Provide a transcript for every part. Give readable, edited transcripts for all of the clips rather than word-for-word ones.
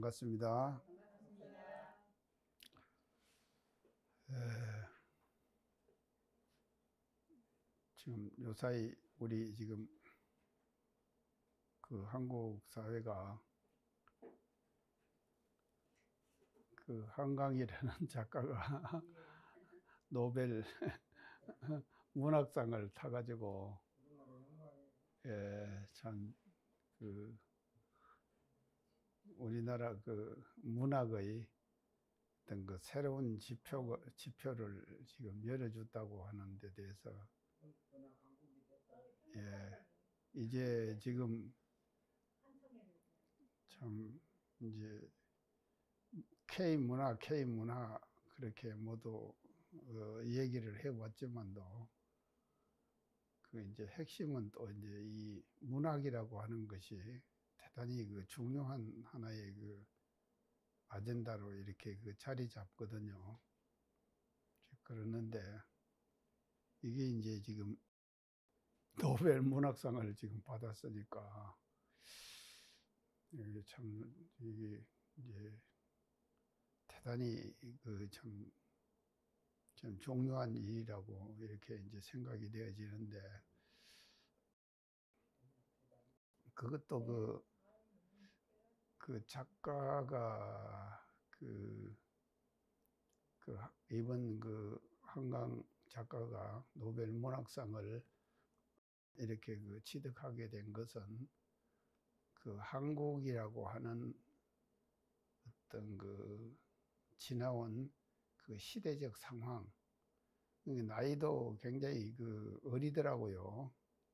반갑습니다. 지금 요사이 우리 지금 그 한국 사회가 그 한강이라는 작가가 노벨 문학상을 타가지고 참 그 우리나라 그 문학의 어떤 그 새로운 지표를 지금 열어줬다고 하는 데 대해서 이제 지금 참 이제 K문화 그렇게 모두 얘기를 해왔지만도 그 이제 핵심은 또 이제 이 문학이라고 하는 것이 대단히 그 중요한 하나의 그 아젠다로 이렇게 그 자리 잡거든요. 그러는데 이게 이제 지금 노벨 문학상을 지금 받았으니까 참 이게 이제 대단히 그 참 중요한 일이라고 이렇게 이제 생각이 되어지는데, 그것도 그 작가가 이번 그 한강 작가가 노벨 문학상을 이렇게 그 취득하게 된 것은 그 한국이라고 하는 어떤 그 지나온 그 시대적 상황, 나이도 굉장히 그 어리더라고요.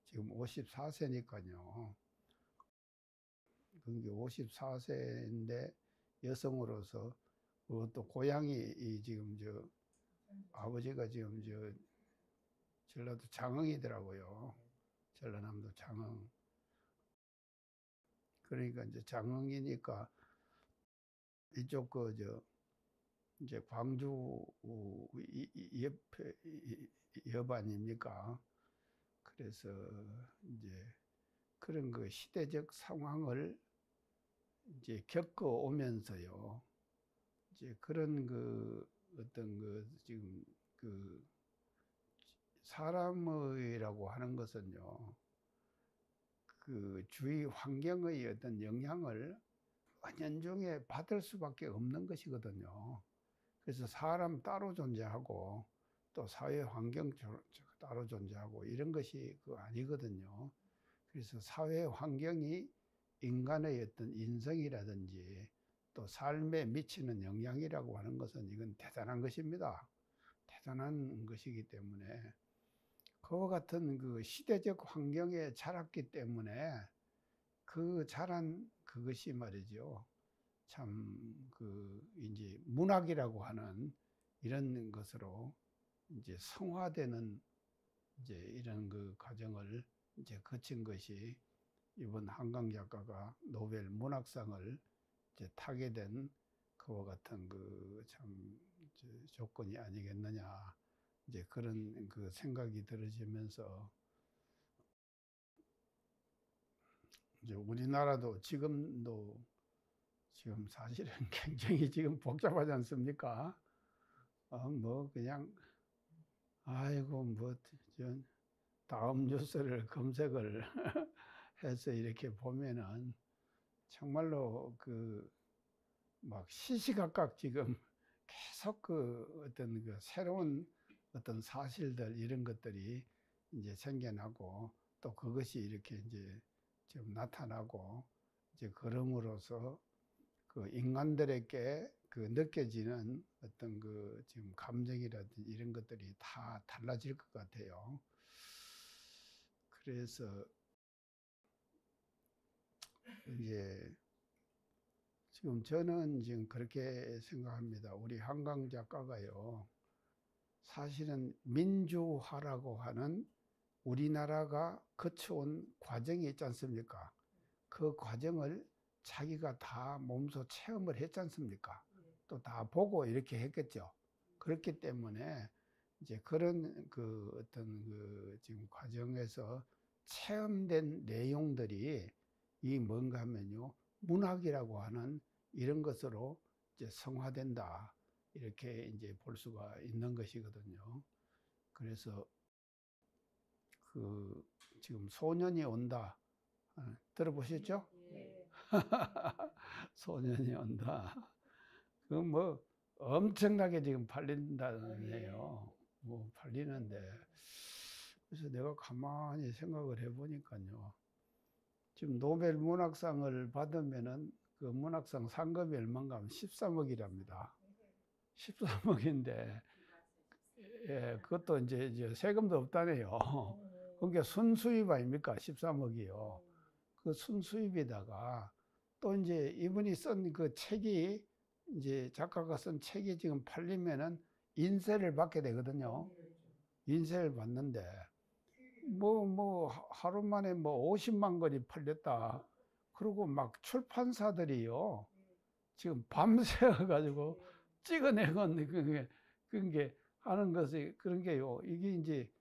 지금 54세니까요. 그게 54세인데 여성으로서 또 고향이 지금 아버지가 지금 전라도 장흥이더라고요. 전라남도 장흥. 그러니까 이제 장흥이니까 이쪽 이제 광주 옆 아닙니까? 그래서 이제 그런 그 시대적 상황을 이제 겪어오면서요. 이제 그런 그 어떤 그 지금 그 사람이라고 하는 것은요, 그 주위 환경의 어떤 영향을 은연중에 받을 수밖에 없는 것이거든요. 그래서 사람 따로 존재하고 또 사회 환경 따로 존재하고 이런 것이 그 아니거든요. 그래서 사회 환경이 인간의 어떤 인성이라든지 또 삶에 미치는 영향이라고 하는 것은 이건 대단한 것입니다. 대단한 것이기 때문에 그와 같은 그 시대적 환경에 자랐기 때문에 그 자란 그것이 말이죠. 참 이제 문학이라고 하는 이런 것으로 이제 성화되는 이제 이런 그 과정을 이제 거친 것이 이번 한강 작가가 노벨 문학상을 이제 타게 된 그와 같은 그 참 조건이 아니겠느냐, 이제 그런 그 생각이 들어지면서, 이제 우리나라도 지금도 지금 사실은 굉장히 지금 복잡하지 않습니까? 그냥 아이고 다음 뉴스를 검색을 해서 이렇게 보면은 정말로 막 시시각각 지금 계속 어떤 그 새로운 어떤 사실들 이런 것들이 이제 생겨나고 또 그것이 이렇게 이제 좀 나타나고, 이제 그럼으로써 그 인간들에게 그 느껴지는 어떤 그 지금 감정이라든지 이런 것들이 다 달라질 것 같아요. 그래서 이제 지금 저는 지금 그렇게 생각합니다. 우리 한강 작가가요, 사실은 민주화라고 하는 우리나라가 거쳐온 과정이 있지 않습니까? 그 과정을 자기가 다 몸소 체험을 했지 않습니까? 또 다 보고 이렇게 했겠죠. 그렇기 때문에 이제 그런 어떤 지금 과정에서 체험된 내용들이 이 뭔가 하면요, 문학이라고 하는 이런 것으로 이제 성화된다. 이렇게 이제 볼 수가 있는 것이거든요. 그래서 그 지금 소년이 온다. 들어보셨죠? 예. 소년이 온다. 그 뭐 엄청나게 지금 팔린다네요. 뭐 팔리는데 그래서 내가 가만히 생각을 해보니까요. 지금 노벨 문학상을 받으면은 그 문학상 상금이 얼마인가 하면 13억이랍니다. 13억인데 예, 그것도 이제 세금도 없다네요. 그러니까 순수입 아닙니까? 13억이요. 그 순수입에다가 또 이제 이분이 쓴 그 책이 이제 작가가 쓴 책이 지금 팔리면은 인세를 받게 되거든요. 인세를 받는데 뭐 하루 만에 뭐 50만 권이 팔렸다. 그리고 막 출판사들이요. 지금 밤새워 가지고 찍어내건 그게 하는 것이 그런 게요. 이게 이제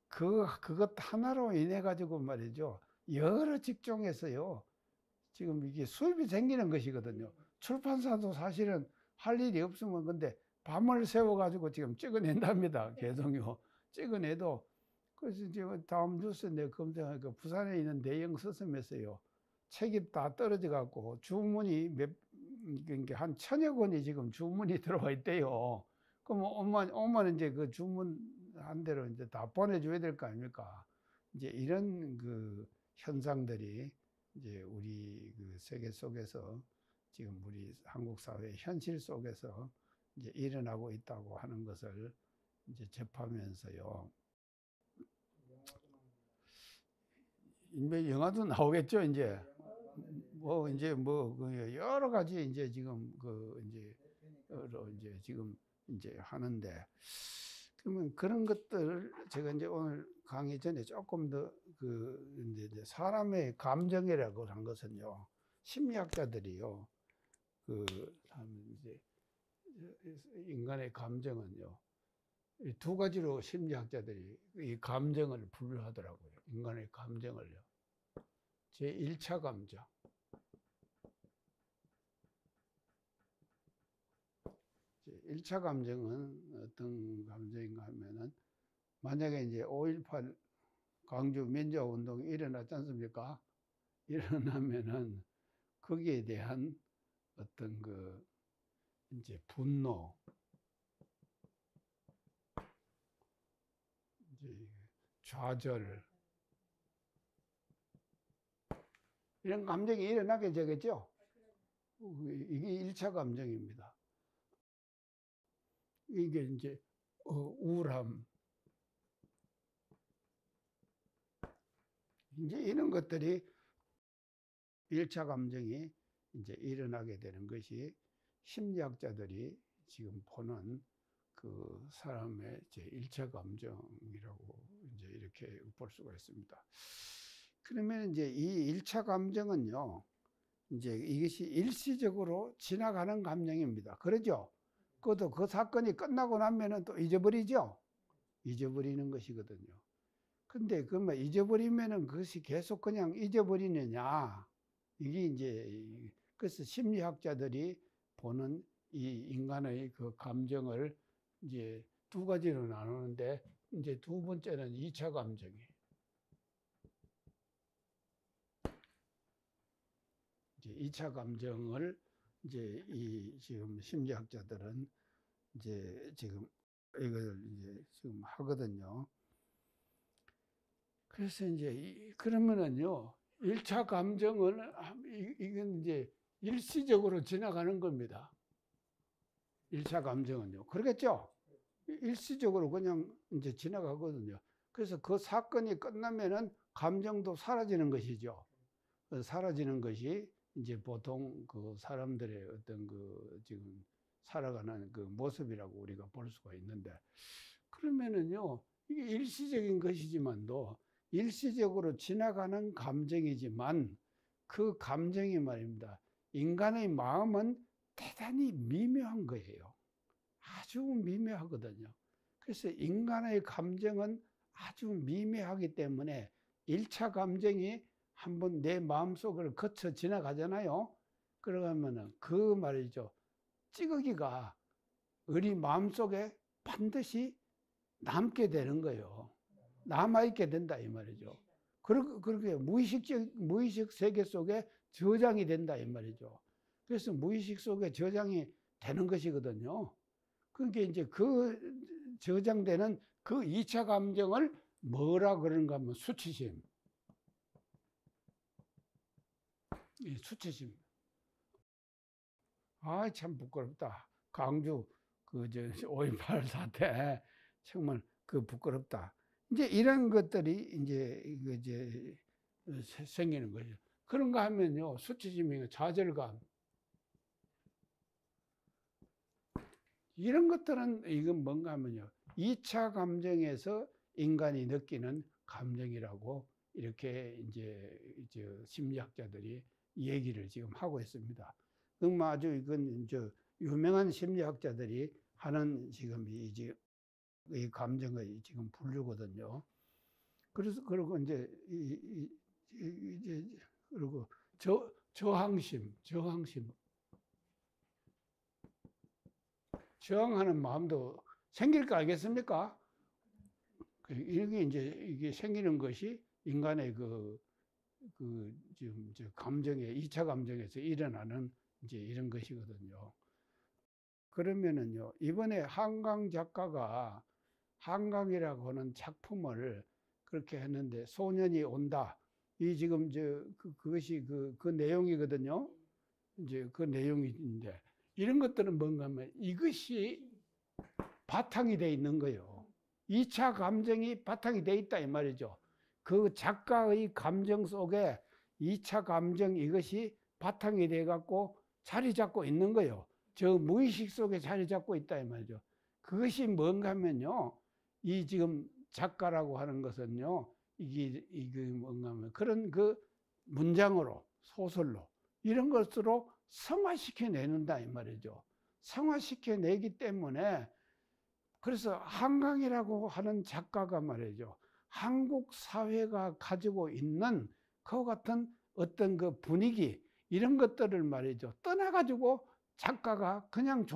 그것 하나로 인해 가지고 말이죠. 여러 직종에서요. 지금 이게 수입이 생기는 것이거든요. 출판사도 사실은 할 일이 없으면 근데 밤을 새워 가지고 지금 찍어낸답니다. 계속요. 찍어내도 그래서 이제 다음 뉴스에 내가 검색하니까 부산에 있는 대형 서점에서요. 책이 다 떨어져 갖고 주문이 그러니까 한 1000여 권이 지금 주문이 들어와 있대요. 그럼 오면 이제 그 주문한 대로 이제 다 보내줘야 될 거 아닙니까? 이제 이런 그 현상들이 이제 우리 그 세계 속에서 지금 우리 한국 사회 현실 속에서 이제 일어나고 있다고 하는 것을 이제 접하면서요. 영화도 나오겠죠, 이제. 뭐, 이제 여러 가지 이제 지금 이제 지금 이제 하는데. 그러면 그런 것들 제가 이제 오늘 강의 전에 조금 더 이제 사람의 감정이라고 한 것은요, 심리학자들이요, 이제 인간의 감정은요, 이 두 가지로 심리학자들이 이 감정을 분류하더라고요. 인간의 감정을요. 제1차 감정. 제1차 감정은 어떤 감정인가 하면은 만약에 이제 5.18 광주 민주화운동이 일어났지 않습니까? 일어나면은 거기에 대한 어떤 이제 분노, 이제 좌절, 이런 감정이 일어나게 되겠죠? 이게 1차 감정입니다. 이게 이제 우울함, 이제 이런 것들이 1차 감정이 이제 일어나게 되는 것이 심리학자들이 지금 보는 그 사람의 제1차 감정이라고 이제 이렇게 볼 수가 있습니다. 그러면 이제 이 1차 감정은요, 이제 이것이 일시적으로 지나가는 감정입니다. 그러죠? 그것도 그 사건이 끝나고 나면은 또 잊어버리죠? 잊어버리는 것이거든요. 근데 그러면 잊어버리면은 그것이 계속 그냥 잊어버리느냐? 이게 이제, 그래서 심리학자들이 보는 이 인간의 그 감정을 이제 두 가지로 나누는데, 이제 두 번째는 2차 감정이에요. 이제 2차 감정을 이제 지금 심리학자들은 이제 지금 이걸 이제 지금 하거든요. 그래서 이제 그러면은요, 1차 감정은 이건 이제 일시적으로 지나가는 겁니다. 1차 감정은요. 그러겠죠? 일시적으로 그냥 이제 지나가거든요. 그래서 그 사건이 끝나면은 감정도 사라지는 것이죠. 사라지는 것이 이제 보통 그 사람들의 어떤 지금 살아가는 그 모습이라고 우리가 볼 수가 있는데, 그러면은요, 이게 일시적인 것이지만도 일시적으로 지나가는 감정이지만 그 감정이 말입니다. 인간의 마음은 대단히 미묘한 거예요. 아주 미묘하거든요. 그래서 인간의 감정은 아주 미묘하기 때문에 1차 감정이 한번 내 마음속을 거쳐 지나가잖아요. 그러면은 그 말이죠. 찌꺼기가 우리 마음속에 반드시 남게 되는 거예요. 남아있게 된다 이 말이죠. 그렇게 무의식 세계 속에 저장이 된다 이 말이죠. 그래서 무의식 속에 저장이 되는 것이거든요. 그러니까 이제 그 저장되는 그 2차 감정을 뭐라 그러는가 하면 수치심. 수치심. 아, 참 부끄럽다. 강주 그 5.18 사태 정말 그 부끄럽다. 이제 이런 것들이 이제 생기는 거죠. 그런가 하면요, 수치심이 좌절감. 이런 것들은 이건 뭔가 하면요, 2차 감정에서 인간이 느끼는 감정이라고 이렇게 이제 심리학자들이 얘기를 지금 하고 있습니다. 그럼 아주 이건 유명한 심리학자들이 하는 지금 이 감정의 지금 분류거든요. 그래서 그리고 이제 그리고 저항하는 마음도 생길 거 알겠습니까? 이게 이게 생기는 것이 인간의 지금 감정의 2차 감정에서 일어나는 이제 이런 것이거든요. 그러면은요, 이번에 한강 작가가 한강이라고 하는 작품을 그렇게 했는데, 소년이 온다. 이 지금 그것이 그 내용이거든요. 이제 그 내용인데, 이런 것들은 뭔가 하면 이것이 바탕이 돼 있는 거예요. 2차 감정이 바탕이 돼 있다 이 말이죠. 그 작가의 감정 속에 2차 감정 이것이 바탕이 돼 갖고 자리 잡고 있는 거예요. 저 무의식 속에 자리 잡고 있다 이 말이죠. 그것이 뭔가 하면요, 이 지금 작가라고 하는 것은요, 이게 뭔가 하면 그런 그 문장으로, 소설로, 이런 것으로 성화시켜내는다 이 말이죠. 성화시켜내기 때문에, 그래서 한강이라고 하는 작가가 말이죠, 한국 사회가 가지고 있는 그와 같은 어떤 그 분위기, 이런 것들을 말이죠, 떠나가지고 작가가 그냥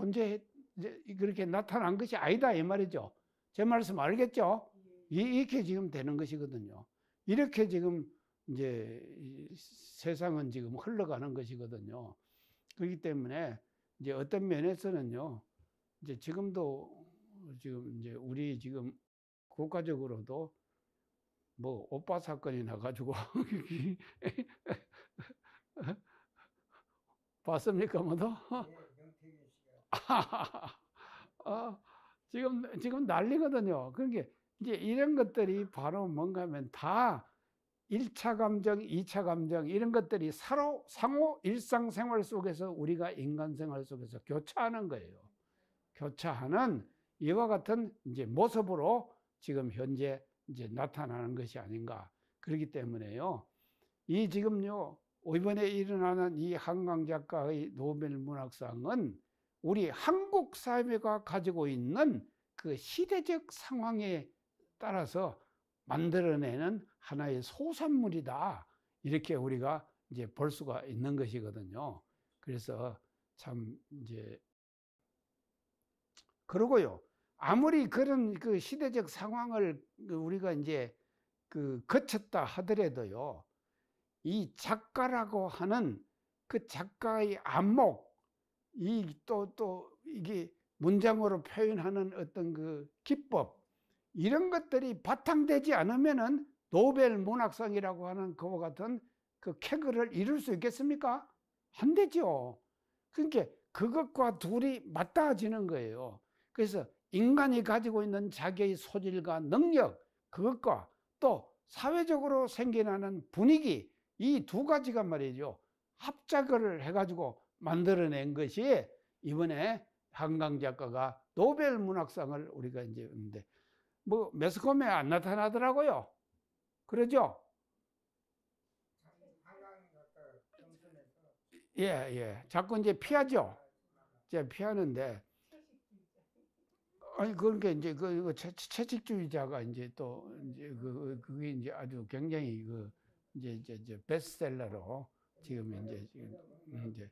그렇게 나타난 것이 아니다 이 말이죠. 제 말씀 알겠죠? 이렇게 지금 되는 것이거든요. 이렇게 지금 이제 세상은 지금 흘러가는 것이거든요. 그렇기 때문에 이제 어떤 면에서는요, 이제 지금도 지금 이제 우리 지금 국가적으로도 뭐 오빠 사건이 나가지고 봤습니까, 모두? 지금 난리거든요. 그러니까 이제 이런 것들이 바로 뭔가 하면 다 1차 감정, 2차 감정, 이런 것들이 상호 일상생활 속에서 우리가 인간 생활 속에서 교차하는 거예요. 교차하는 이와 같은 이제 모습으로 지금 현재 이제 나타나는 것이 아닌가. 그렇기 때문에요, 이 지금요, 이번에 일어나는 이 한강 작가의 노벨 문학상은 우리 한국 사회가 가지고 있는 그 시대적 상황에 따라서 만들어내는 하나의 소산물이다. 이렇게 우리가 이제 볼 수가 있는 것이거든요. 그래서 참 이제 그러고요, 아무리 그런 그 시대적 상황을 우리가 이제 거쳤다 하더라도요, 이 작가라고 하는 그 작가의 안목, 또 이게 문장으로 표현하는 어떤 그 기법, 이런 것들이 바탕되지 않으면은 노벨 문학상이라고 하는 그와 같은 그 쾌거를 이룰 수 있겠습니까? 안 되죠. 그러니까 그것과 둘이 맞닿아지는 거예요. 그래서 인간이 가지고 있는 자기의 소질과 능력, 그것과 또 사회적으로 생겨나는 분위기, 이 두 가지가 말이죠, 합작을 해가지고 만들어낸 것이 이번에 한강 작가가 노벨 문학상을 우리가 이제 했는데, 뭐 매스컴에 안 나타나더라고요. 그러죠? 예. 자꾸 이제 피하죠. 이제 피하는데, 아니 그러니까 이제 채식주의자가 이제 또 이제 그게 이제 아주 굉장히 이제 베스트셀러로 지금 이제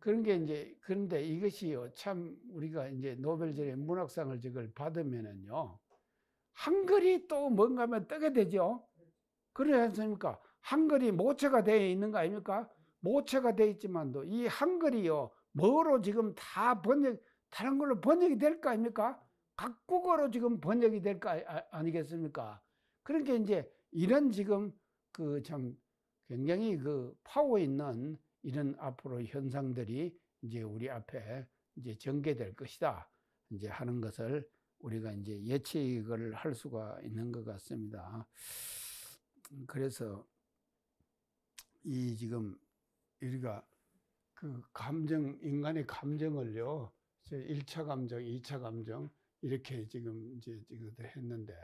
그런 게 이제, 그런데 이것이요, 참, 우리가 이제 노벨전의 문학상을 저걸 받으면은요, 한글이 또 뭔가 하면 뜨게 되죠. 그러지 않습니까? 한글이 모체가 되어 있는 거 아닙니까? 모체가 되어 있지만도 이 한글이요, 뭐로 지금 다 다른 걸로 번역이 될 거 아닙니까? 각국어로 지금 번역이 될 거 아니겠습니까? 그러니까 이제 이런 지금 그 참 굉장히 그 파워 있는 이런 앞으로 현상들이 이제 우리 앞에 이제 전개될 것이다. 이제 하는 것을 우리가 이제 예측을 할 수가 있는 것 같습니다. 그래서 이 지금 우리가 그 감정, 인간의 감정을요, 1차 감정, 2차 감정, 이렇게 지금 이제 했는데,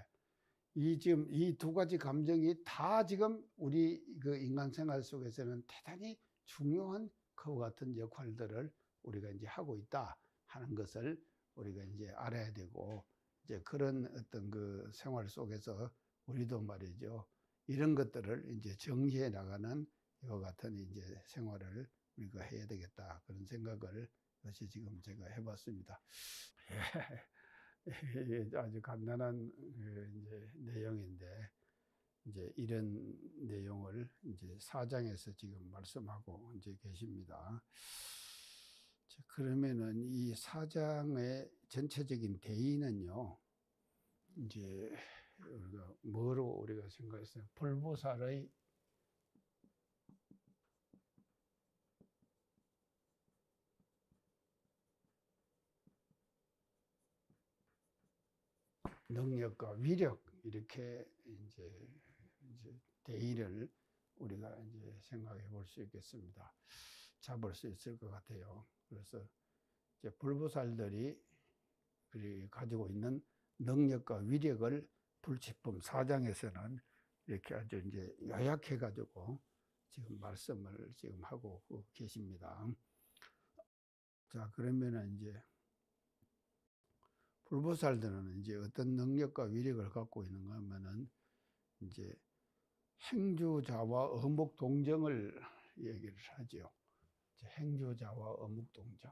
지금 이 두 가지 감정이 다 지금 우리 그 인간 생활 속에서는 대단히 중요한 그와 같은 역할들을 우리가 이제 하고 있다 하는 것을 우리가 이제 알아야 되고, 이제 그런 어떤 그 생활 속에서 우리도 말이죠, 이런 것들을 이제 정리해 나가는 이와 같은 이제 생활을 우리가 해야 되겠다, 그런 생각을 다시 지금 제가 해봤습니다. 아주 간단한 이제 내용인데, 이제 이런 내용을 이제 4장에서 지금 말씀하고 이제 계십니다. 자, 그러면은 이 4장의 전체적인 대의는요, 이제 우리가 뭐로 우리가 생각했어요? 불보살의 능력과 위력, 이렇게 이제 대의를 우리가 이제 생각해 볼 수 있겠습니다. 잡을 수 있을 것 같아요. 그래서 이제 불보살들이 가지고 있는 능력과 위력을 불치품 4장에서는 이렇게 아주 이제 요약해 가지고 지금 말씀을 지금 하고 계십니다. 자, 그러면은 이제 불보살들은 이제 어떤 능력과 위력을 갖고 있는가 하면은 이제 행주자와 어묵동정을 얘기를 하죠. 행주자와 어묵동정.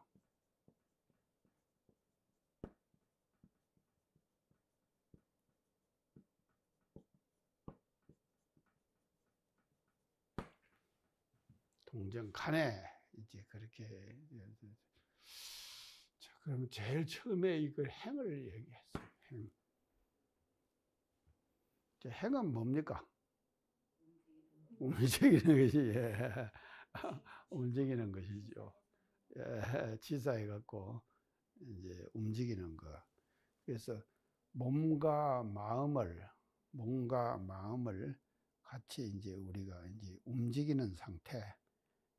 동정 간에 이제 그렇게. 자, 그럼 제일 처음에 이걸 행을 얘기했어요. 행. 행은 뭡니까? 움직이는 것이, 예. 움직이는 것이죠. 예. 치사해 갖고 이제 움직이는 거. 그래서 몸과 마음을 같이 이제 우리가 이제 움직이는 상태,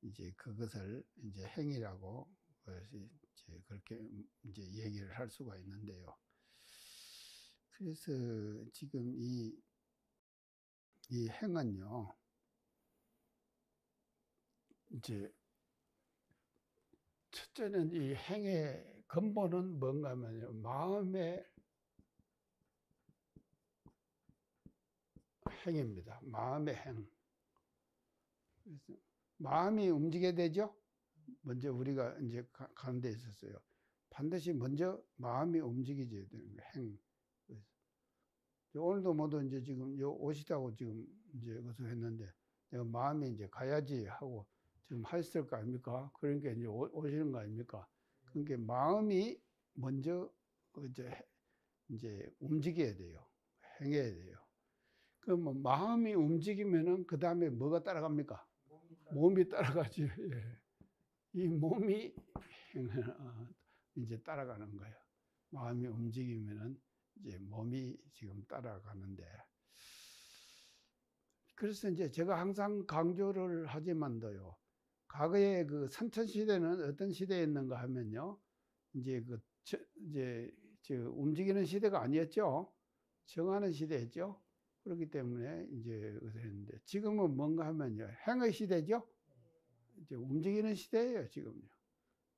이제 그것을 이제 행이라고 이제 그렇게 이제 얘기를 할 수가 있는데요. 그래서 지금 이 행은요, 이제 첫째는 이 행의 근본은 뭔가 하면 마음의 행입니다. 마음의 행. 그래서 마음이 움직여야 되죠. 먼저 우리가 이제 가는 데 있었어요. 반드시 먼저 마음이 움직여야 되는 거예요. 행. 오늘도 모두 이제 지금 오시다고 지금 이제 어서 했는데, 내가 마음이 이제 가야지 하고 지금 하셨을 거 아닙니까? 그러니까 이제 오시는 거 아닙니까? 그러니까 마음이 먼저 이제 움직여야 돼요. 행해야 돼요. 그럼 마음이 움직이면은 그 다음에 뭐가 따라갑니까? 몸이 따라가죠. 예. 이 몸이 이제 따라가는 거예요. 마음이 움직이면은 이제 몸이 지금 따라가는데, 그래서 이제 제가 항상 강조를 하지만도요, 과거에 그 선천시대는 어떤 시대였는가 하면요, 이제 이제 움직이는 시대가 아니었죠. 정하는 시대였죠. 그렇기 때문에 이제 그랬는데, 지금은 뭔가 하면요, 행의 시대죠. 이제 움직이는 시대예요, 지금요.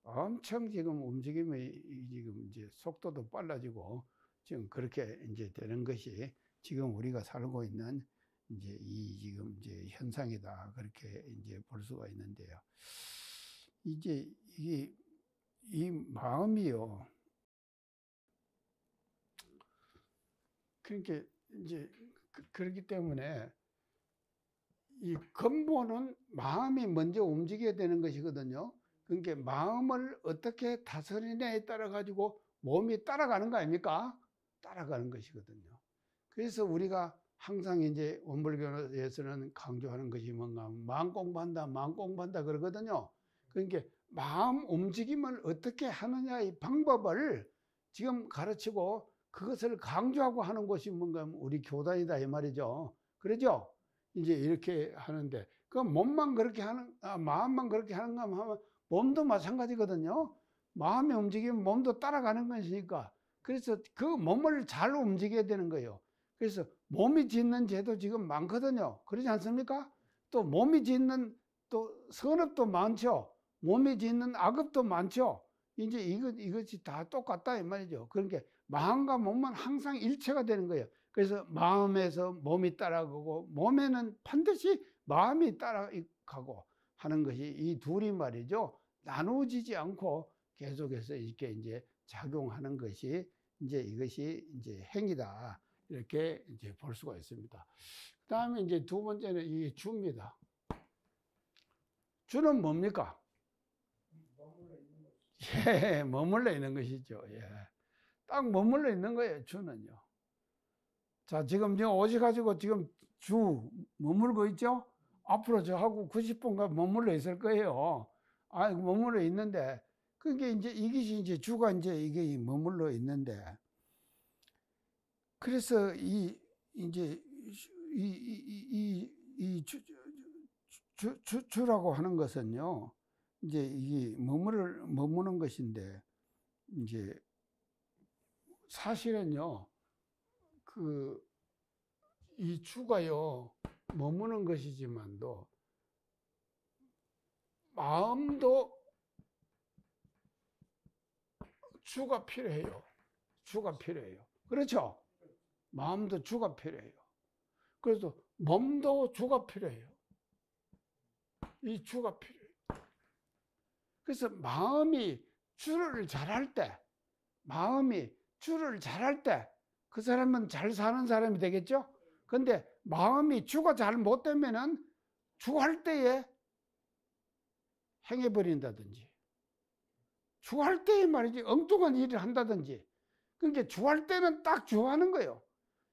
엄청 지금 움직임이 지금 이제 속도도 빨라지고 지금 그렇게 이제 되는 것이 지금 우리가 살고 있는 이제 지금 이제 현상이다, 그렇게 이제 볼 수가 있는데요. 이제 이 마음이요. 그러니까 이제 그렇기 때문에 이 근본은 마음이 먼저 움직여야 되는 것이거든요. 그러니까 마음을 어떻게 다스리냐에 따라 가지고 몸이 따라가는 거 아닙니까? 따라가는 것이거든요. 그래서 우리가 항상 이제 원불교에서는 강조하는 것이 뭔가 마음 공부한다, 마음 공부한다 그러거든요. 그러니까 마음 움직임을 어떻게 하느냐의 방법을 지금 가르치고 그것을 강조하고 하는 것이 뭔가 우리 교단이다 이 말이죠. 그러죠? 이제 이렇게 하는데 그 몸만 그렇게 하는, 마음만 그렇게 하는가 하면 몸도 마찬가지거든요. 마음이 움직이면 몸도 따라가는 것이니까. 그래서 그 몸을 잘 움직여야 되는 거예요. 그래서 몸이 짓는 죄도 지금 많거든요. 그렇지 않습니까? 또 몸이 짓는 또 선업도 많죠. 몸이 짓는 악업도 많죠. 이제 이것이 다 똑같다 이 말이죠. 그러니까 마음과 몸은 항상 일체가 되는 거예요. 그래서 마음에서 몸이 따라가고 몸에는 반드시 마음이 따라가고 하는 것이 이 둘이 말이죠. 나누어지지 않고 계속해서 이렇게 이제 작용하는 것이 이제 이것이 이제 행위다. 이렇게 이제 볼 수가 있습니다. 그 다음에 이제 두 번째는 이 주입니다. 주는 뭡니까? 예, 머물러 있는 것이죠. 예. 딱 머물러 있는 거예요, 주는요. 자, 지금 오셔가지고 지금 주 머물고 있죠? 앞으로 저하고 90분간 머물러 있을 거예요. 머물러 있는데, 그게 이제 이것이 이제 주가 이제 이게 머물러 있는데, 그래서 주라고 하는 것은요, 이제 이게 머무는 것인데, 이제 사실은요, 이 주가요, 머무는 것이지만도, 마음도 주가 필요해요. 주가 필요해요. 그렇죠? 마음도 주가 필요해요. 그래서 몸도 주가 필요해요. 이 주가 필요해요. 그래서 마음이 주를 잘할 때, 그 사람은 잘 사는 사람이 되겠죠? 근데 마음이 주가 잘 못 되면은 주할 때에 행해버린다든지, 주할 때에 말이지 엉뚱한 일을 한다든지, 그러니까 주할 때는 딱 주하는 거예요.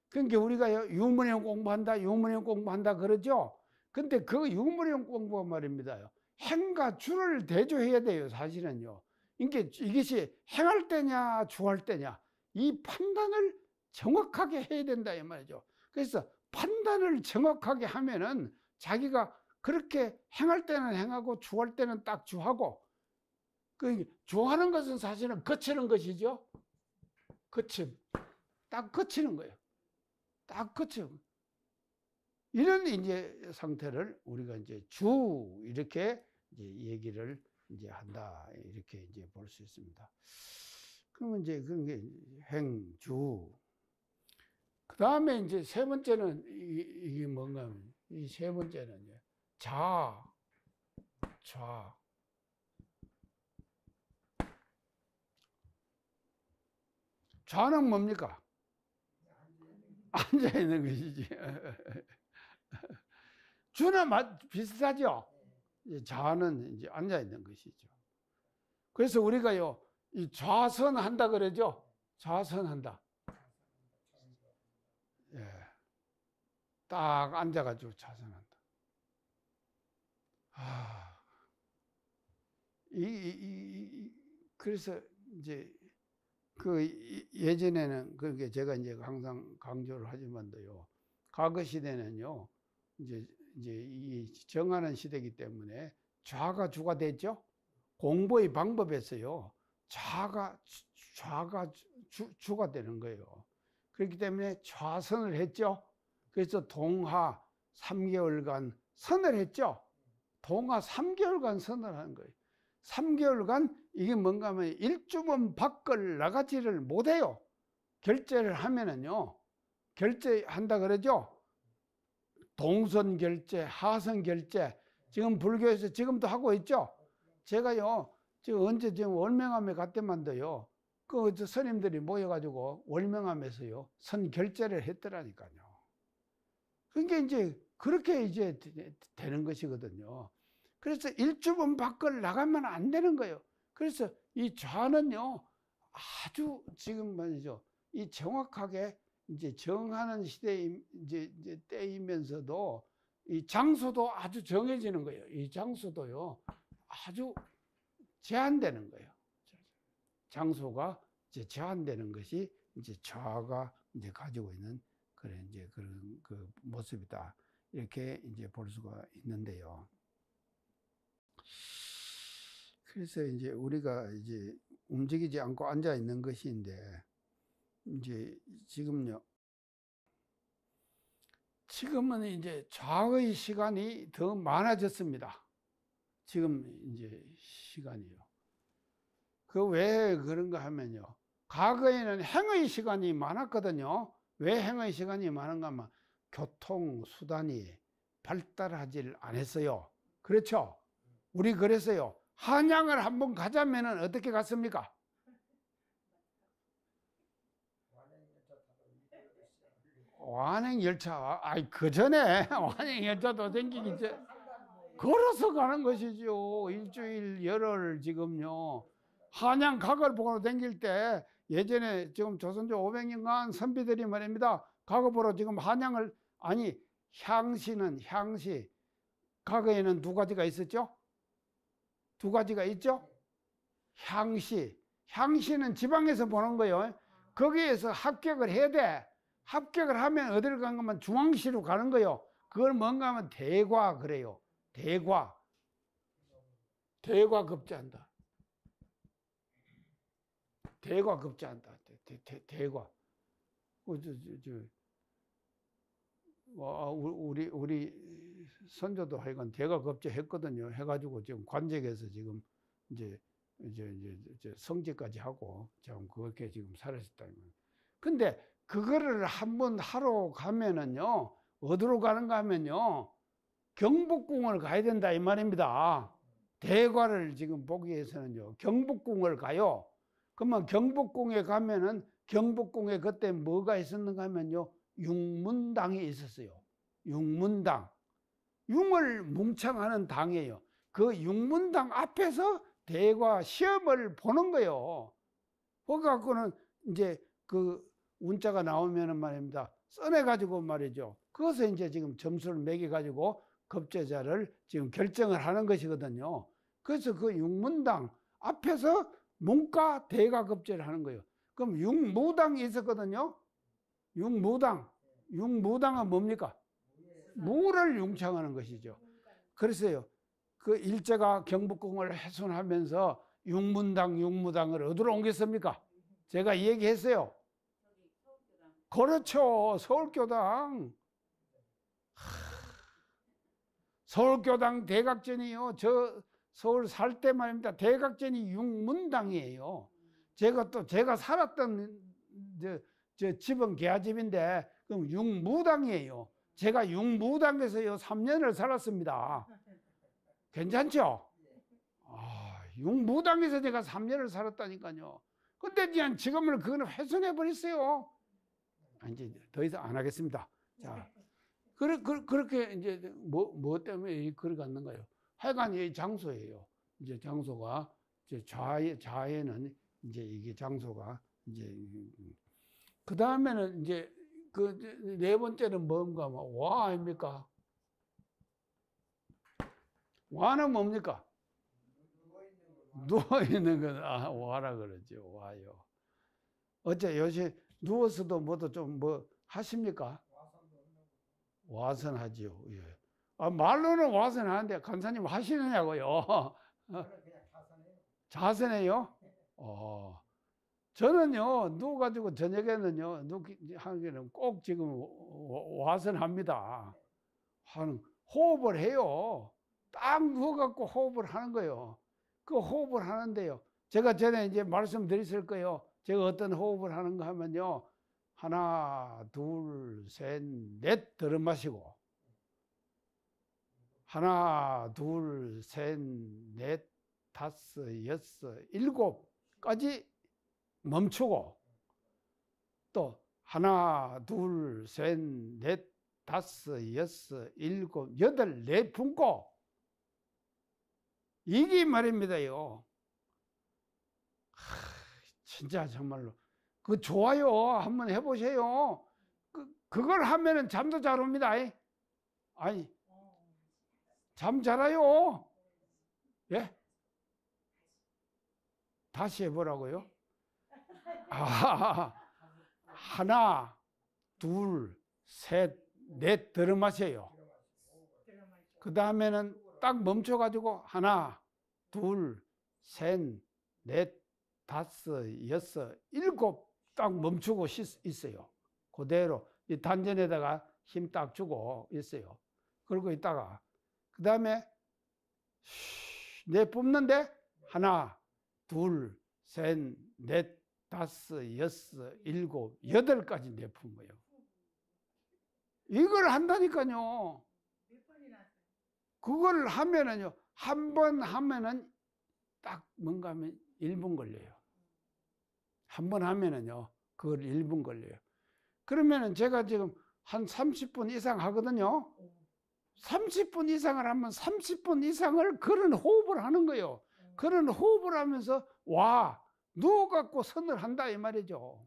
그러니까 우리가 유무령 공부한다 그러죠? 근데 그 유무령 공부가 말입니다. 행과 주를 대조해야 돼요, 사실은요. 그러니까 이것이 행할 때냐, 주할 때냐, 이 판단을 정확하게 해야 된다, 이 말이죠. 그래서 판단을 정확하게 하면은 자기가 그렇게 행할 때는 행하고 주할 때는 딱 주하고, 그 주하는 것은 사실은 거치는 것이죠. 딱 거치는 거예요. 딱 그쵸. 이런 이제 상태를 우리가 이제 주 이렇게 이제 얘기를 이제 한다 이렇게 이제 볼 수 있습니다. 그러면 이제 그런 게 행주. 그 다음에 이제 세 번째는 이게 뭔가 하면 이 세 번째는 이제 좌. 좌는 뭡니까? 앉아 있는 것이지. 주는 비슷하죠. 좌는 이제 앉아 있는 것이죠. 그래서 우리가요, 이 좌선한다 그러죠. 좌선한다. 예, 딱 앉아가지고 좌선한다. 그래서 이제 예전에는 그렇게 제가 이제 항상 강조를 하지만도요, 과거 시대는요, 이제 이 정하는 시대이기 때문에 좌가 주가 됐죠. 공부의 방법에서요, 좌가 주가 되는 거예요. 그렇기 때문에 좌선을 했죠. 그래서 동하 3개월간 선을 했죠. 동하 3개월간 선을 하는 거예요. 3개월간 이게 뭔가 하면 일주번 밖을 나가지를 못해요. 결제를 하면은요, 결제한다 그러죠. 동선 결제, 하선 결제, 지금 불교에서 지금도 하고 있죠. 제가요, 지금 언제 지금 월명암에 갔더만도요, 그 스님들이 모여가지고 월명암에서요, 선 결제를 했더라니까요. 그러니까 이제 그렇게 이제 되는 것이거든요. 그래서 일주분 밖을 나가면 안 되는 거예요. 그래서 이 좌는요, 아주 지금 말이죠, 이 정확하게 이제 정하는 시대 이제 때이면서도 이 장소도 아주 정해지는 거예요. 이 장소도요, 아주 제한되는 거예요. 장소가 이제 제한되는 것이 이제 좌가 이제 가지고 있는 그런 이제 그런 그 모습이다. 이렇게 이제 볼 수가 있는데요. 그래서 이제 우리가 이제 움직이지 않고 앉아 있는 것인데, 이제 지금요, 지금은 이제 좌의 시간이 더 많아졌습니다. 지금 이제 시간이요. 그 왜 그런가 하면요, 과거에는 행의 시간이 많았거든요. 왜 행의 시간이 많은가 하면 교통수단이 발달하지 않았어요. 그렇죠? 우리 그래서요, 한양을 한번 가자면은 어떻게 갔습니까? 완행열차, 아이, 그 전에 완행열차도 생기기 전, 걸어서 가는 것이죠. 일주일, 열흘 지금요. 한양 각을 보러 다닐 때 예전에 지금 조선조 500년간 선비들이 말입니다. 각을 보러 지금 한양을, 아니, 향시. 과거에는 두 가지가 있었죠? 두 가지가 있죠? 향시는 지방에서 보는 거예요. 거기에서 합격을 해야 돼. 합격을 하면 어디를 간 거면 중앙시로 가는 거예요. 그걸 뭔가 하면 대과 그래요. 대과 급제한다. 대과 급제한다. 대과. 우리 선조도 하여간 대과 급제했거든요. 해가지고 지금 관직에서 지금 이제 성직까지 하고 좀 그렇게 지금 살았었다는 거예요. 근데 그거를 한번 하러 가면은요, 어디로 가는가 하면요, 경복궁을 가야 된다 이 말입니다. 대과를 지금 보기 위해서는요, 경복궁을 가요. 그러면 경복궁에 가면은 경복궁에 그때 뭐가 있었는가 하면요, 융문당이 있었어요. 융문당. 융을 뭉창하는 당이에요. 그 융문당 앞에서 대과 시험을 보는 거예요. 그래갖고는 이제 그 운자가 나오면은 말입니다, 써내가지고 말이죠. 그것을 이제 지금 점수를 매겨가지고 급제자를 지금 결정을 하는 것이거든요. 그래서 그 융문당 앞에서 문과 대과 급제를 하는 거예요. 그럼 융무당이 있었거든요. 융무당은 뭡니까? 무를 융창하는 것이죠. 그래서요, 그 일제가 경복궁을 훼손하면서 융무당을 어디로 옮겼습니까? 제가 이 얘기했어요. 그렇죠. 서울교당. 서울교당 대각전이요. 저 서울 살 때 말입니다. 대각전이 융문당이에요. 제가 살았던 저 집은 계야집인데 그럼 융무당이에요. 제가 융무당에서요 3년을 살았습니다. 괜찮죠? 융무당에서 제가 3년을 살았다니까요. 근데 그냥 지금은 그거는 훼손해 버렸어요. 이제 더 이상 안 하겠습니다. 자, 그렇게 이제 뭐 때문에 그걸 갖는가요? 하여간 이 장소예요. 이제 장소가 이제 좌에는 이제 이게 장소가 이제 그 다음에는 이제 그 네 번째는 뭔가 와 아닙니까? 와는 뭡니까? 누워 있는 건 와라 그러죠. 와요. 어째 요새 누워서도 뭐도 좀 뭐 하십니까? 와선하지요. 예. 말로는 와선하는데 간사님 하시느냐고요? 자선해요? 저는요, 누워가지고 저녁에는요, 하기는 꼭 지금 와선합니다. 호흡을 해요. 딱 누워갖고 호흡을 하는 거예요. 그 호흡을 하는데요. 제가 전에 이제 말씀드렸을 거예요. 제가 어떤 호흡을 하는가 하면요. 하나, 둘, 셋, 넷 들어 마시고. 하나, 둘, 셋, 넷, 다섯, 여섯, 일곱까지 멈추고 또 하나, 둘, 셋, 넷, 다섯, 여섯, 일곱, 여덟 내품고 이게 말입니다요. 진짜 정말로 그 좋아요. 한번 해보세요. 그걸 하면은 잠도 잘 옵니다. 아니 잠 잘 와요. 예? 다시 해보라고요? 아, 하나, 둘, 셋, 넷 들어 마세요. 그 다음에는 딱 멈춰가지고 하나, 둘, 셋, 넷, 다섯, 여섯, 일곱 딱 멈추고 있어요. 그대로 이 단전에다가 힘 딱 주고 있어요. 그러고 있다가 그 다음에 내 뿜는데 하나, 둘, 셋, 넷, 다섯, 여섯, 일곱, 여덟까지 내뿜어요. 이걸 한다니까요. 그걸 하면은요, 한 번 하면은 딱 뭔가 하면 1분 걸려요. 한 번 하면은요, 그걸 1분 걸려요. 그러면은 제가 지금 한 30분 이상 하거든요. 30분 이상을 하면 30분 이상을 그런 호흡을 하는 거예요. 그런 호흡을 하면서 와 누워갖고 선을 한다 이 말이죠.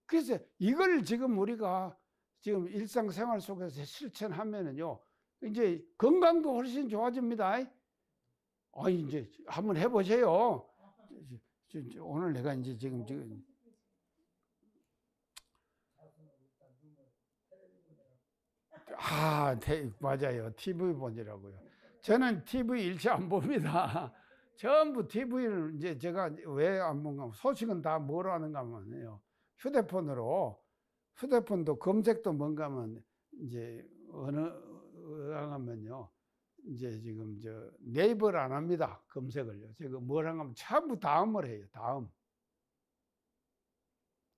그래서 이걸 지금 우리가 지금 일상생활 속에서 실천하면은요 이제 건강도 훨씬 좋아집니다. 이제 한번 해보세요. 오늘 내가 이제 지금 맞아요. TV 보느라고요. 저는 TV 일체 안 봅니다. 전부 TV를 이제 제가 왜 안 본가 소식은 다 뭐로 하는가 하면요. 휴대폰도 검색도 뭔가 하면 이제 하면요. 이제 지금 네이버를 안 합니다. 검색을요. 제가 뭘 하면 전부 다음을 해요.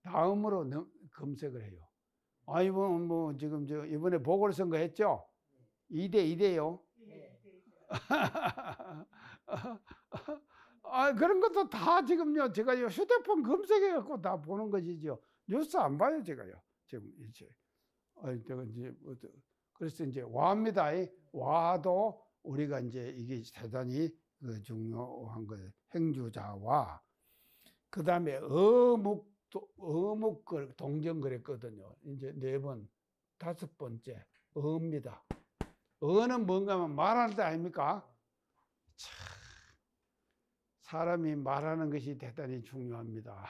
다음으로 검색을 해요. 이번 지금 이번에 보궐선거 했죠? 2대2대요. 그런 것도 다 지금요, 제가요, 휴대폰 검색해갖고 다 보는 것이죠. 뉴스 안 봐요, 제가요. 지금 이제. 그래서 이제 와입니다. 와도 우리가 이제 이게 대단히 중요한 거예요. 행주자와. 그 다음에 어묵 동정 그랬거든요. 이제 4번, 5번째, 어입니다. 어는 뭔가 하면 말할 때 아닙니까? 참, 사람이 말하는 것이 대단히 중요합니다.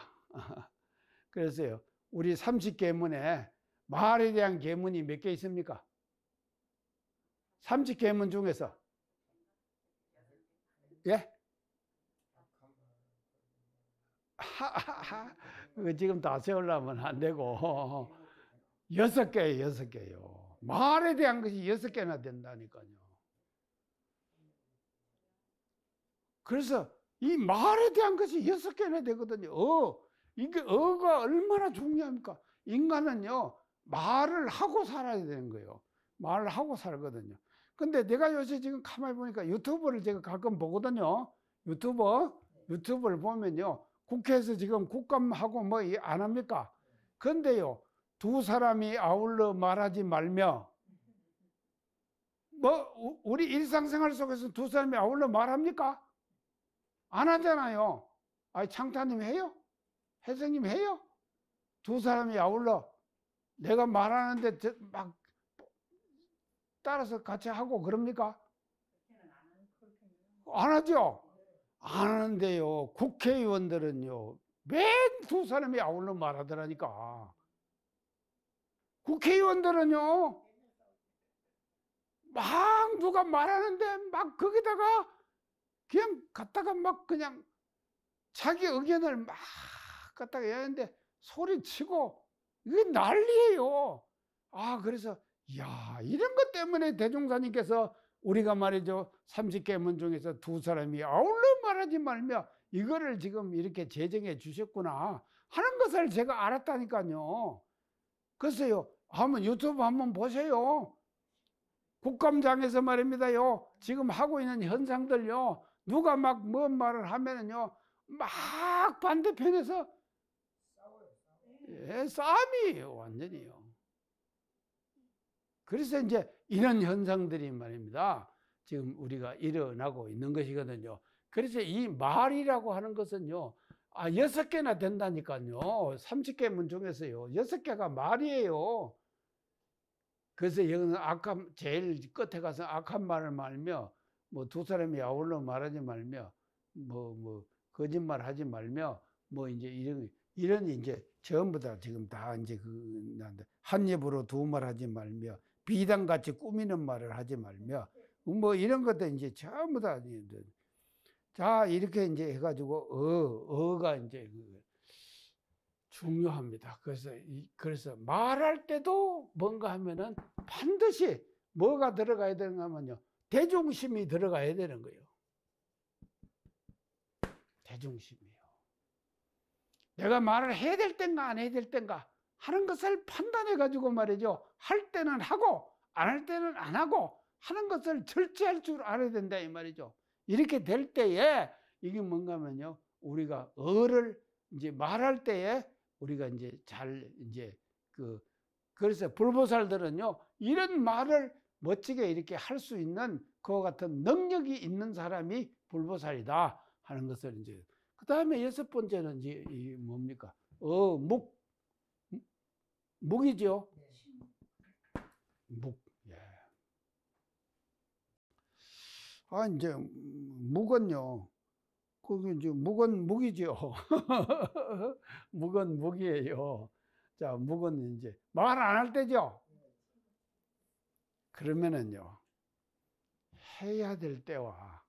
그래서요, 우리 30계문에 말에 대한 계문이 몇 개 있습니까? 30계문 중에서. 예? 지금 다 세우려면 안 되고 6개예요, 6개요. 말에 대한 것이 6개나 된다니까요. 그래서 이 말에 대한 것이 6개나 되거든요. 이게 어가 얼마나 중요합니까? 인간은요, 말을 하고 살아야 되는 거예요. 말을 하고 살거든요. 근데 내가 요새 지금 가만히 보니까 유튜브를 제가 가끔 보거든요. 유튜브를 보면요. 국회에서 지금 국감하고 뭐 안 합니까? 근데요, 두 사람이 아울러 말하지 말며, 우리 일상생활 속에서 두 사람이 아울러 말합니까? 안 하잖아요. 창타님 해요? 혜성님 해요? 두 사람이 아울러 내가 말하는데 막 따라서 같이 하고 그럽니까? 안 하죠? 안 하는데요. 국회의원들은요, 맨 두 사람이 아울러 말하더라니까. 국회의원들은요, 막 누가 말하는데 막 거기다가 그냥 갖다가 막 그냥 자기 의견을 막 갖다가 얘기하는데 소리치고 이게 난리예요. 그래서 이런 것 때문에 대종사님께서 우리가 말이죠 30계문 중에서 두 사람이 아울러 말하지 말며 이거를 지금 이렇게 제정해 주셨구나 하는 것을 제가 알았다니까요. 그래서요, 한번 유튜브 한번 보세요. 국감장에서 말입니다요, 지금 하고 있는 현상들요, 누가 막 뭔 말을 하면은요, 막 반대편에서 싸움이에요, 완전히요. 그래서 이제 이런 현상들이 말입니다. 지금 우리가 일어나고 있는 것이거든요. 그래서 이 말이라고 하는 것은요, 6개나 된다니까요. 30개 문 중에서요. 6개가 말이에요. 그래서 여기는 제일 끝에 가서 악한 말을 말며, 뭐 두 사람이 아울러 말하지 말며, 거짓말 하지 말며, 뭐 이제 이런 이제 전부 다 지금 다 이제 한 입으로 두 말 하지 말며, 비단같이 꾸미는 말을 하지 말며, 뭐 이런 것들 이제 전부 다. 자, 이렇게 이제 해가지고, 어가 이제 중요합니다. 그래서 말할 때도 뭔가 하면은 반드시 뭐가 들어가야 되는가 하면요. 대중심이 들어가야 되는 거예요. 대중심이요. 내가 말을 해야 될 땐가 안 해야 될 땐가 하는 것을 판단해 가지고 말이죠. 할 때는 하고 안 할 때는 안 하고 하는 것을 절제할 줄 알아야 된다 이 말이죠. 이렇게 될 때에 이게 뭔가 하면요. 우리가 어를 이제 말할 때에 우리가 이제 그래서 불보살들은요, 이런 말을 멋지게 이렇게 할 수 있는 그와 같은 능력이 있는 사람이 불보살이다 하는 것을 이제, 그 다음에 6번째는 이제 뭡니까? 묵이죠? 묵. 예. 이제 묵은요, 그게 이제 묵은 묵이죠. 묵은 묵이에요. 자, 묵은 이제 말 안 할 때죠. 그러면은요, 해야 될 때와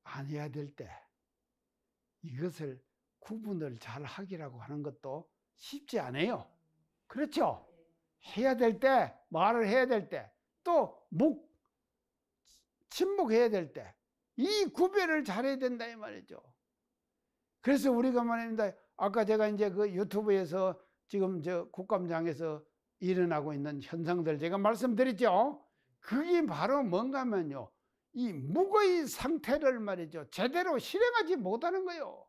안 해야 될 때, 이것을 구분을 잘 하기라고 하는 것도 쉽지 않아요. 그렇죠? 해야 될 때, 말을 해야 될 때, 또 침묵해야 될 때, 이 구별을 잘해야 된다 이 말이죠. 그래서 우리가 말입니다. 아까 제가 이제 그 유튜브에서 지금 저 국감장에서 일어나고 있는 현상들 제가 말씀드렸죠. 그게 바로 뭔가 하면요, 이 묵의 상태를 말이죠, 제대로 실행하지 못하는 거예요.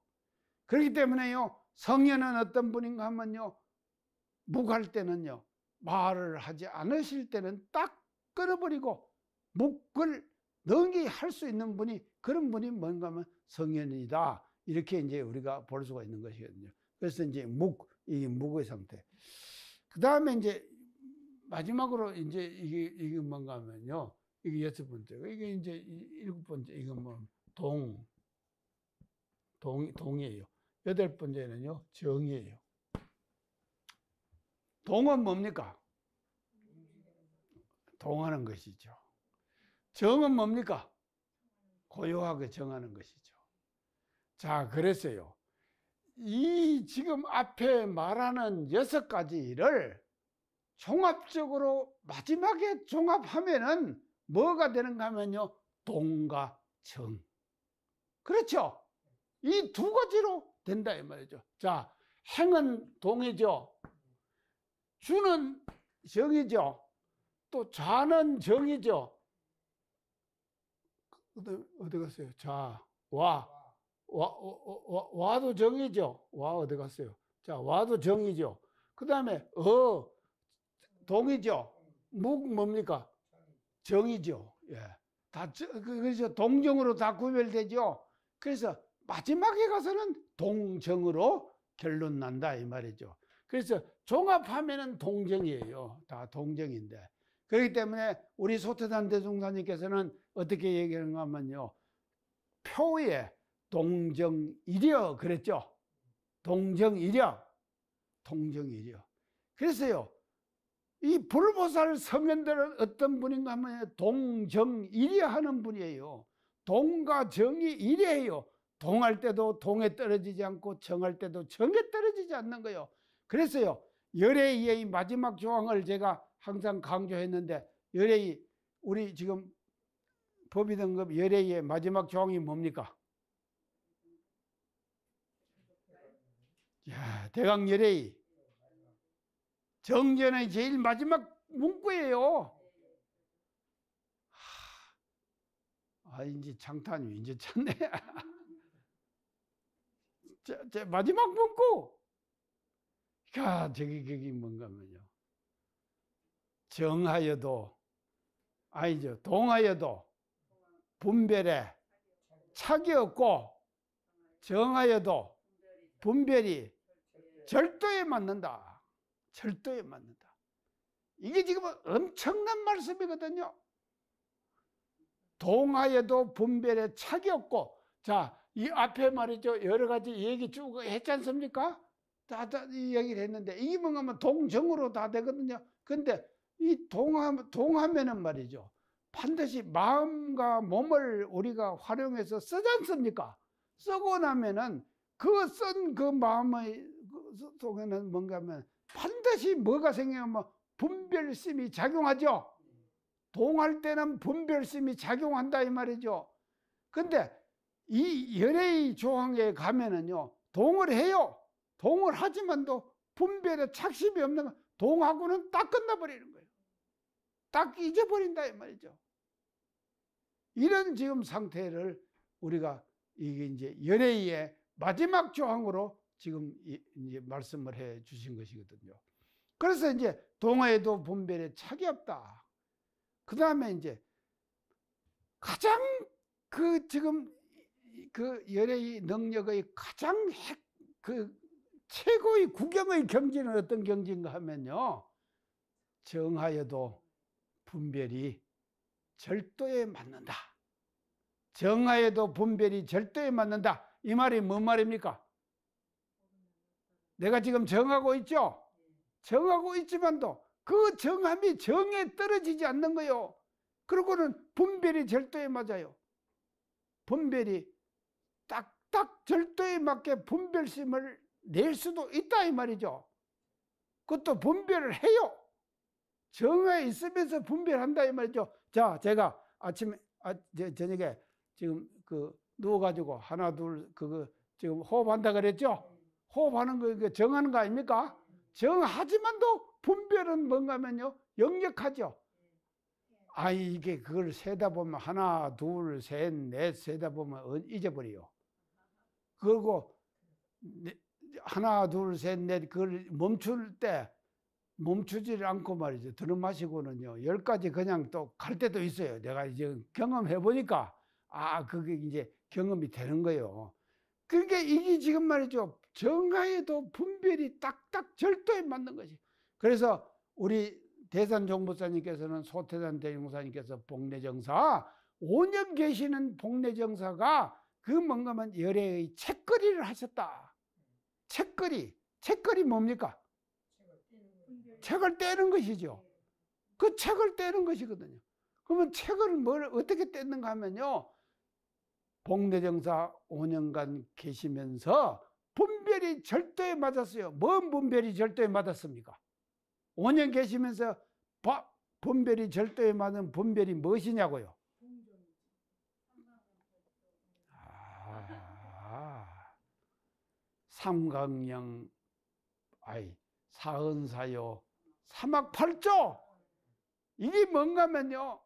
그렇기 때문에요, 성현은 어떤 분인가 하면요, 묵할 때는요, 말을 하지 않으실 때는 딱 끊어버리고 묵을 능히 할 수 있는 분이, 그런 분이 뭔가 하면 성현이다, 이렇게 이제 우리가 볼 수가 있는 것이거든요. 그래서 이제 이 묵의 상태. 그 다음에 이제 마지막으로 이제 이게 뭔가 하면요, 이게 6번째, 이게 이제 7번째, 이건 뭐 동이에요. 8번째는요, 정이에요. 동은 뭡니까? 동하는 것이죠. 정은 뭡니까? 고요하게 정하는 것이죠. 자, 그래서요, 이 지금 앞에 말하는 6가지를 종합적으로 마지막에 종합하면은 뭐가 되는가 하면요, 동과 정. 그렇죠? 이 2가지로 된다 이 말이죠. 자, 행은 동이죠. 주는 정이죠. 또 좌는 정이죠. 어디 갔어요? 자, 와도 정이죠. 와 어디 갔어요? 자, 와도 정이죠. 그 다음에 동이죠. 묵 뭡니까? 정이죠. 예. 그래서 동정으로 다 구별되죠. 그래서 마지막에 가서는 동정으로 결론 난다 이 말이죠. 그래서 종합하면은 동정이에요. 다 동정인데. 그렇기 때문에 우리 소태단 대종사님께서는 어떻게 얘기하는가 하면요, 표에 동정이려 그랬죠. 동정이려. 그래서요, 이 불보살 성현들은 어떤 분인가 하면 동정이려 하는 분이에요. 동과 정이 일이에요. 동할 때도 동에 떨어지지 않고 정할 때도 정에 떨어지지 않는 거예요. 그래서요, 열애의 마지막 조항을 제가 항상 강조했는데, 열애의, 우리 지금 법의등급 열애의 마지막 조항이 뭡니까? 야, 대강 열애의 정전의 제일 마지막 문구예요. 아, 이제 장탄이 이제 쳤네. 제 마지막 문구. 야, 저기 뭔가면요. 정하여도, 아니죠. 동하여도 분별에 차기 없고, 정하여도 분별이 절도에 맞는다. 절도에 맞는다. 이게 지금 엄청난 말씀이거든요. 동하여도 분별에 차기 없고, 자, 이 앞에 말이죠. 여러 가지 얘기 쭉 했지 않습니까? 다 이 얘기를 했는데, 이게 뭔가 하면 동정으로 다 되거든요. 근데 이 동하면은 말이죠. 반드시 마음과 몸을 우리가 활용해서 쓰지 않습니까? 쓰고 나면은 그 쓴 그 마음의 속에는 뭔가 하면 반드시 뭐가 생기면 분별심이 작용하죠. 동할 때는 분별심이 작용한다 이 말이죠. 근데 이 열애의 조항에 가면은요, 동을 해요. 동을 하지만도 분별에 착심이 없는 거, 동하고는 딱 끝나버리는 거예요. 딱 잊어버린다 이 말이죠. 이런 지금 상태를 우리가 이게 이제 열애의 마지막 조항으로 지금 이제 말씀을 해 주신 것이거든요. 그래서 이제 동하에도 분별에 착이 없다. 그 다음에 이제 가장 그 지금 그 열애의 능력의 가장 그 최고의 구경의 경지는 어떤 경지인가 하면요, 정하여도 분별이 절도에 맞는다. 정하여도 분별이 절도에 맞는다. 이 말이 뭔 말입니까? 내가 지금 정하고 있죠? 정하고 있지만도 그 정함이 정에 떨어지지 않는 거예요. 그리고는 분별이 절도에 맞아요. 분별이 딱딱 절도에 맞게 분별심을 낼 수도 있다 이 말이죠. 그것도 분별을 해요. 정에 있으면서 분별한다 이 말이죠. 자, 제가 아침에 저녁에 지금 그 누워가지고 하나 둘 그거 지금 호흡한다 그랬죠. 호흡하는 거 정하는 거 아닙니까? 정하지만도 분별은 뭔가 하면요, 역력하죠. 아, 이게 그걸 세다 보면 하나 둘 셋 넷 세다 보면 잊어버려요. 그리고 하나 둘 셋 넷 그걸 멈출 때 멈추지 않고 말이죠. 들어마시고는요 10가지 그냥 또 갈 때도 있어요. 내가 이제 경험해 보니까 아, 그게 이제 경험이 되는 거예요. 그러니까 이게 지금 말이죠, 정하에도 분별이 딱딱 절도에 맞는 것이. 그래서 우리 대산종부사님께서는 소태산 대종사님께서 복례정사 5년 계시는 복례정사가 그 뭔가 하면 열애의 책거리를 하셨다. 책거리 뭡니까? 책을 떼는 것이죠. 그 책을 떼는 것이거든요. 그러면 책을 어떻게 떼는가 하면요, 복례정사 5년간 계시면서 분별이 절도에 맞았어요. 뭔 분별이 절도에 맞았습니까? 5년 계시면서 분별이 절도에 맞은 분별이 무엇이냐고요? 삼강령, 사은사요, 삼학팔조. 이게 뭔가 하면요,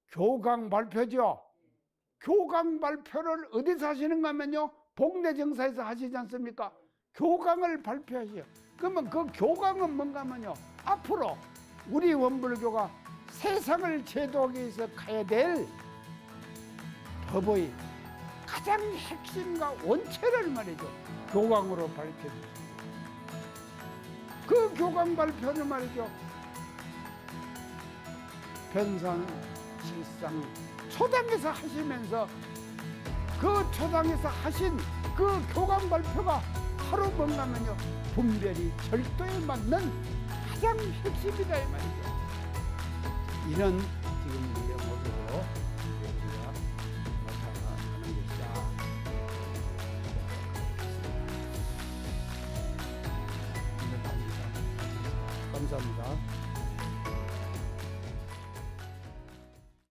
교강 발표죠. 교강 발표를 어디서 하시는가 하면요, 복례정사에서 하시지 않습니까? 교강을 발표하세요. 그러면 그 교강은 뭔가 하면요, 앞으로 우리 원불교가 세상을 제도하기 위해서 가야 될 법의 가장 핵심과 원체를 말이죠, 교강으로 밝혀주세요. 그 교강 발표는 말이죠, 변산, 실상, 초당에서 하시면서 그 초당에서 하신 그 교강 발표가 바로 뭔가면요, 분별이 절도에 맞는 가장 핵심이다 이 말이죠. 이런 지금 우리의 모습으로 우리가 나타나는 것이다. 감사합니다.